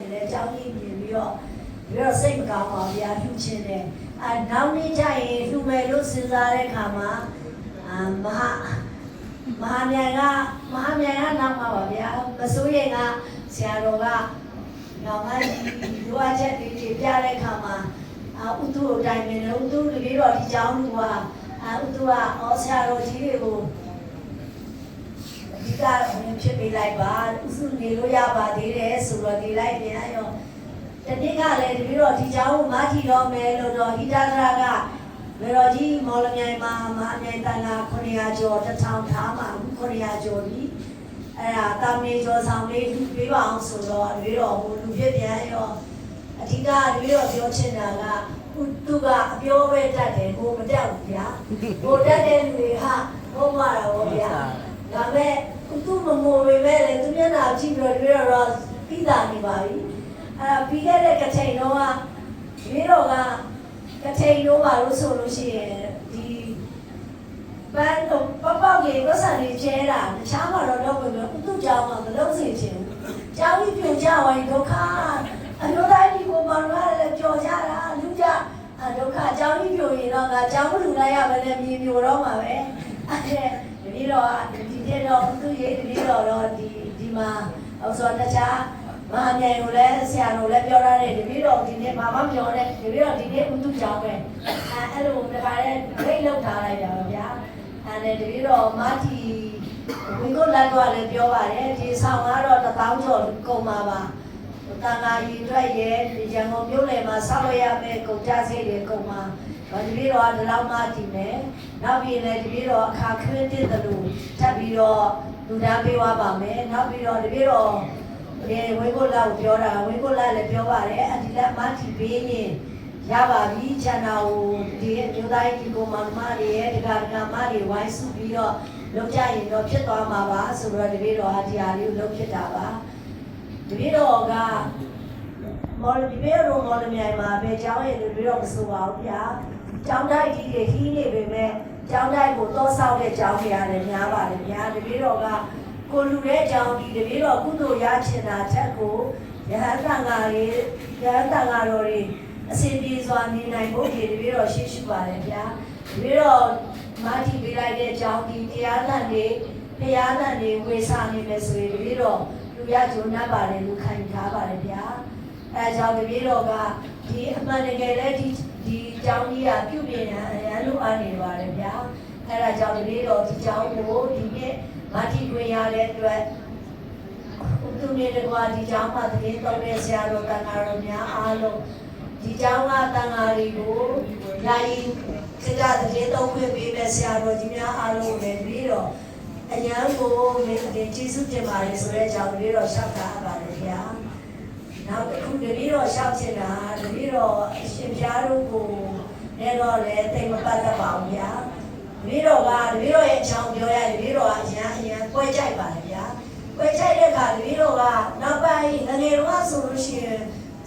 လည်းကြောင်းကြီးမြင်ပြီးတော့စိတ်မကောင်းပါဗျာလှူချင်တယ်နောက်နေ့ကျရင်လှူမယ်လို့စဉ်းစားတဲ့အခါမှာမဟာမြိုင်ကနောက်မှာပါဗျာမစိုးရိမ်ကဆရာတော်ကနောက်မှလိုအပ်ချက်တွေပြတဲ့အခါမှာဥတုအတိုင်းပဲဥတုတကယ်တော့ဒီကြောင်းလူကဥတုကဆရာတော်ကြီးတွေကိုဒီကဖြစ်ပေးလိုက်ပါဥစုနေလို့ရပါသေးတယ်ဆိုတော့ဒီလိုက်ပြန်ရောတတိကလည်းတကယ်တော့ဒီကြောင်းကိုမထီတော့မယ်လို့တော့ဟိတသရကမေတော်ကြီးမော်လမြိုင်မှာမဟာမြိုင်တန်ခါ900ကျော်1000ထားမှာ900ကျော်ပြီအဲ့ဒါတာမင်းကျော်ဆောင်လေးလူပေးပါအောင်ဆိုတော့တကယ်တော့ဟိုလူဖြစ်ပြန်ရောအဓိကတကယ်တော့ပြောချင်တာကသူကအပြောပဲတတ်တယ်ကိုမတတ်ဘူးဗျာကိုတတ်တဲ့လူတွေဟာဘုံမှာတော့ဗျာဒါမဲ့သူမမိုးပေမဲ့လည်းသူမျက်နှာကြည့်ပြီးတော့ပြီးတာနေပါပြီပြီးခဲ့တဲ့ကချိန်တော့ကဒီတော့ကချိန်တော့ပါလို့ဆိုလို့ရှိရင်ဒီဘန်တော့ပေါက်ကြီးပတ်စံတွေကျဲတာတခြားမှာတော့ဘယ်လိုသူ့ကြောင်းကမလုပ်စေချင်ဘူးကြောင်းကြီးပြုံကြဝိုင်းဒုက္ခအမျိုးသားကြီးကိုမှလည်းကြော်ကြတာလူကြဒုက္ခကြောင်းကြီးပြုံရင်တော့ကြောင်းမလူလိုက်ရမယ်နဲ့မြေပြိုတော့မှာပဲအဲ့ဒီတော့ဒီတဲ့တော့သူ့ရဲ့ဒီတော့ဒီမှာဆိုတော့တခြားမဟာမြိုင်ကိုလည်းဆရာတို့လည်းပြောရတယ်တပည့်တော်ဒီနေ့ဘာမှပြောတယ်တပည့်တော်ဒီနေ့ဥတုကြောင်းပဲအဲ့လိုတခါလဲဒိတ်လောက်ထားလိုက်တာပါဗျာအဲ့ဒါတပည့်တော်မထီဝင်းကိုလတ်တော့လည်းပြောပါတယ်ဒီဆောင်ကတော့1000ကျော်ကုန်ပါပါတန်ခါရီအတွက်ရဲ့ရန်ကုန်မြို့လယ်မှာဆောက်ရရမယ်ကုန်ကြစိတ်တွေကုန်ပါတပည့်တော်ကဒီလောက်မှတည်မယ်နောက်ပြီးလည်းတပည့်တော်အခါခရစ်တစ်တလူထပ်ပြီးတော့လူသားပေးသွားပါမယ်နောက်ပြီးတော့တပည့်တော်ဒီဝိကုလကိုပြောတာဝိကုလလည်းပြောပါတယ်အဒီလက်မထီပေးရင်ရပါပြီချန်နာကိုဒီအမျိုးသားကြီးကိုမမတွေရဲ့ဒကာဒကာမတွေဝိုင်းစုပြီးတော့လုပ်ကြရင်တော့ဖြစ်သွားမှာပါဆိုတော့တပည့်တော်အဒီဟာလေးကိုလုပ်ဖြစ်တာပါတပည့်တော်ကမော်လဒီပေရောမော်လမြိုင်မှာပဲကျောင်းရဲ့တပည့်တော်မဆိုပါဘူးဗျာကျောင်းတိုက်ကြီးတွေခီးနေပေမဲ့ကျောင်းတိုက်ကိုတောဆောက်တဲ့ကျောင်းတွေရတယ်များပါတယ်ဗျာတပည့်တော်ကကိုလူတဲ့အကြောင်းဒီတပည့်တော်ကုသိုလ်ရချင်တာချက်ကိုယဟန်တန်ဃာတော်တွေအစဉ်ပြေစွာနေနိုင်ဖို့ဒီတပည့်တော်ရှိရှိပါတယ်ဗျာတပည့်တော်မာတီပေးလိုက်တဲ့အကြောင်းဒီတရားလန့်တွေဝေစာနေမယ်ဆိုရင်တပည့်တော်လူရဂျုံနှပ်ပါတယ်လူခံထားပါတယ်ဗျာအဲကြောင့်တပည့်တော်ကဒီအမှန်တကယ်လည်းဒီအကြောင်းကြီးကပြုပြင်ရန်အရန်လိုအပ်နေပါတယ်ဗျာအဲဒါကြောင့်တပည့်တော်ဒီအကြောင်းကိုဒီနေ့မာတီခွင့်ရတဲ့အတွက်သူနေတကွာဒီကျောင်းမှာတကယ်တော်တဲ့ဆရာတော်တန်ဃာတော်များအားလုံးဒီကျောင်းကတန်ဃာတွေကိုယာယီစိတ်ဓာတ်တကယ်တော်ခွင့်ပေးတဲ့ဆရာတော်ကြီးများအားလုံးလည်းပြီးတော့အရန်ကိုဒီကျေးဇူးတင်ပါတယ်ဆိုတဲ့အကြောင်းလေးတော့ရှောက်တာပါတယ်ခင်ဗျာနောက်တစ်ခုတပည့်တော်ရှောက်ချင်တာတပည့်တော်အရှင်ပြားတို့ကိုလည်းတော့လည်းတိတ်မပတ်သက်ပါဘူးဗျာတပည့်တော်ရဲ့အကြောင်းပြောရတယ်တပည့်တော်ကအရန်ပွဲကြိုက်ပါတယ်ဗျာပွဲကြိုက်တဲ့အခါတပည့်တော်ကနောက်ပိုင်းငငယ်တော့ဆိုလို့ရှိရင်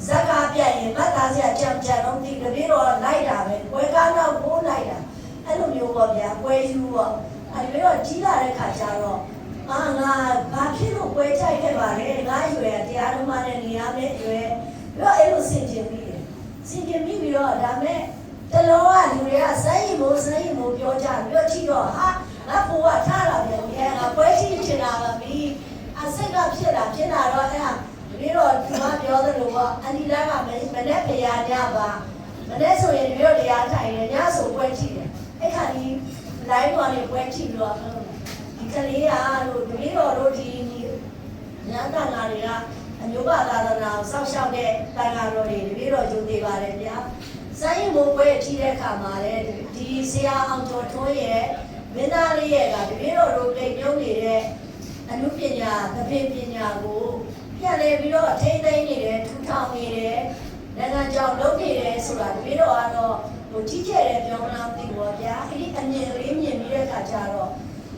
ဇက်ကားပြတ်ရင်မတ်သားစရာကြံတော့ဒီတပည့်တော်လိုက်တာပဲပွဲကားတော့ကိုလိုက်တာအဲ့လိုမျိုးပေါ့ဗျာပွဲယူပေါ့အဲ့ဒီတော့ကြီးလာတဲ့ခါကျတော့ငါဘာဖြစ်လို့ပွဲကြိုက်ခဲ့ပါလဲငါရွယ်တရားတော်မှနဲ့နေရမယ့်ရွယ်ပြီးတော့အဲ့လိုဆင်ခြင်ပြီးတော့ဒါမဲ့တလုံးကလူတွေကစမ်းရင်မို့ပြောကြပြောကြည့်တော့ဟာငါဘိုးကထားလာပြန်ပြီငါပွဲကြည့်ချင်တာပါပြီအစိတ်ကဖြစ်လာတော့အဲ့ဒါပြီးတော့ဒီမှာပြောသလိုပေါ့အန်ဒီလာကမနေ့ဖရာညပါမနေ့ဆိုရင်ဒီလိုတရားထိုင်နေညဆိုပွဲကြည့်တယ်အဲ့ခါဒီလိုင်းပေါ်နေပွဲကြည့်လို့ဒီကလေးကလို့တပည့်တော်တို့ဒီညတန်ဃာတွေကအမျိုးဘာသာနာကိုစောင့်ရှောက်တဲ့တန်ဃာတော်တွေတပည့်တော်ယုံသေးပါတယ်ဗျာစိုင်းမိုးပွဲကြည့်တဲ့အခါမှာလည်းဒီဆရာအောင်ကျော်ထွန်းရဲ့မင်းသားလေးရဲ့ကတပည့်တော်တို့ပြိုင်ပြုံးနေတဲ့အနုပညာသဖြင့်ပညာကိုပြန်လဲပြီးတော့ထိမ့်သိမ်းနေတယ်ထူထောင်နေတယ်နိုင်ငံကြောင်လုပ်နေတယ်ဆိုတာတပည့်တော်ကတော့ကြီးကျယ်တဲ့ပြောမလားသိပါဗျာအဲ့ဒီအမြင်လေးမြင်ပြီးတဲ့အခါကျတော့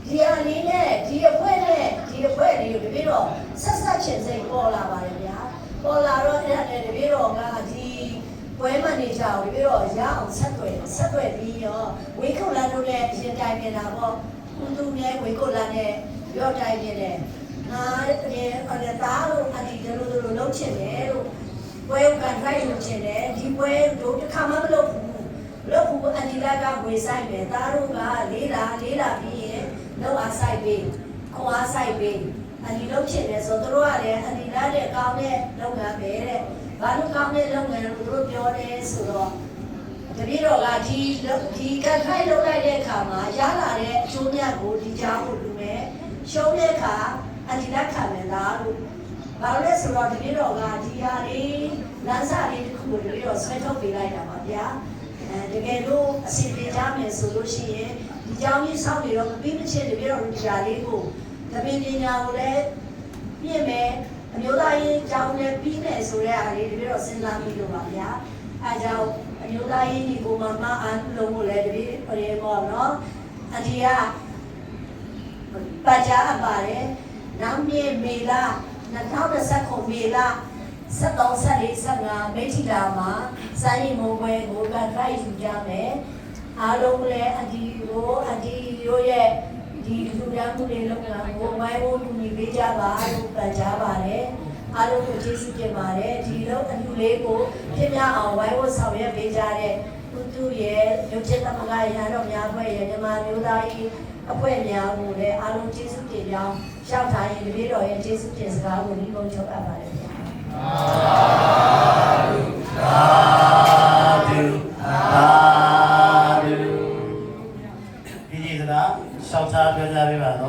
ဒီအလေးနဲ့ဒီအဖွဲ့လေးကိုတပည့်တော်ဆက်ချင်စိတ်ပေါ်လာပါတယ်ဗျာပေါ်လာတော့အဲ့ဒါနဲ့တပည့်တော်ကဒီပွဲမနေကြဘူးတပည့်တော်ရအောင်ဆက်သွယ်ပြီးရောဝေခုလန်တို့လည်းရင်တိုင်နေတာပေါ့သူမြဲဝေခုလန်နဲ့ပြောတိုင်နေတယ်ငါအရင်သားလို့အဒီတို့လုပ်ချင်တယ်လို့ ပွဲကန်ထိုက်လို့ချင်တယ်ဒီပွဲတို့တစ်ခါမှမလုပ်ဘူးလို့ဘူးအန်ဒီလာကဝေဆိုင်မယ်သားတို့ကလေးလာပြီးရင်လောက်အားဆိုင်ပေးခွာဆိုင်ပေးအန်ဒီလုပ်ချင်တယ်ဆိုတော့ကလည်းအန်ဒီလာတဲ့ကောင်းတဲ့လုပ်ငန်းပဲတဲ့ဘာလို့ကောင်းတဲ့လုပ်ငန်းလို့တို့ပြောတယ်ဆိုတော့တပည့်တော်ကဒီကန်ထိုက်လုပ်လိုက်တဲ့အခါမှာရလာတဲ့အကျိုးမြတ်ကိုဒီကြောင်းကိုလူမဲ့ရှုံးတဲ့အခါအန်ဒီလာခံမယ်လားလို့ဘာလို့လဲဆိုတော့တပည့်တော်ကဒီဟာလေးလမ်းစာလေးတစ်ခုကိုတပည့်တော်ဆွဲထုတ်ပေးလိုက်တာပါဗျာတကယ်လို့အစီအပြေကြမယ်ဆိုလို့ရှိရင်ဒီကြောင်းကြီးစောင့်နေတော့ပြီးမချင်တပည့်တော်ဒီဟာလေးကိုတပည့်ပညာကိုလည်းပြည့်မယ်အမျိုးသားရေးကြောင်းလည်းပြီးမယ်ဆိုတဲ့အားလေးတပည့်တော်စဉ်းစားပြီးလို့ပါဗျာအဲကြောင့်အမျိုးသားရေးဒီကိုမှမအားလုံးကိုလည်းတပည့်ရေပေါ့နော်အဒီကပတ်ကြအပ်ပါတယ်နောက်နေ့မေလ2019မေလ73-74-15မိထီလာမှာစာရင်မုံပွဲကိုကန်ထိုက်ယူကြမယ်အားလုံးလည်းအဒီရိုးရဲ့ဒီလူရန်မှုတွေလုပ်တာကိုဝိုင်းဝန်းကူညီပေးကြပါလို့ပန်ကြားပါတယ်အားလုံးကိုကျေးဇူးတင်ပါတယ်ဒီလိုအလူလေးကိုပြည့်မြအောင်ဝိုင်းဝန်းဆောင်ရွက်ပေးကြတဲ့သူရဲ့ရုပ်ချက်သမဂ္ဂရဟန်းတော်များဖွဲ့ရဲ့မြန်မာမျိုးသားရေးအဖွဲ့များကိုလည်းအားလုံးကျေးဇူးတင်ကြောင်းရှောက်ထားရင်တပည့်တော်ရဲ့ကျေးဇူးတင်စကားကိုဒီပုံချုပ်အပ်ပါတယ်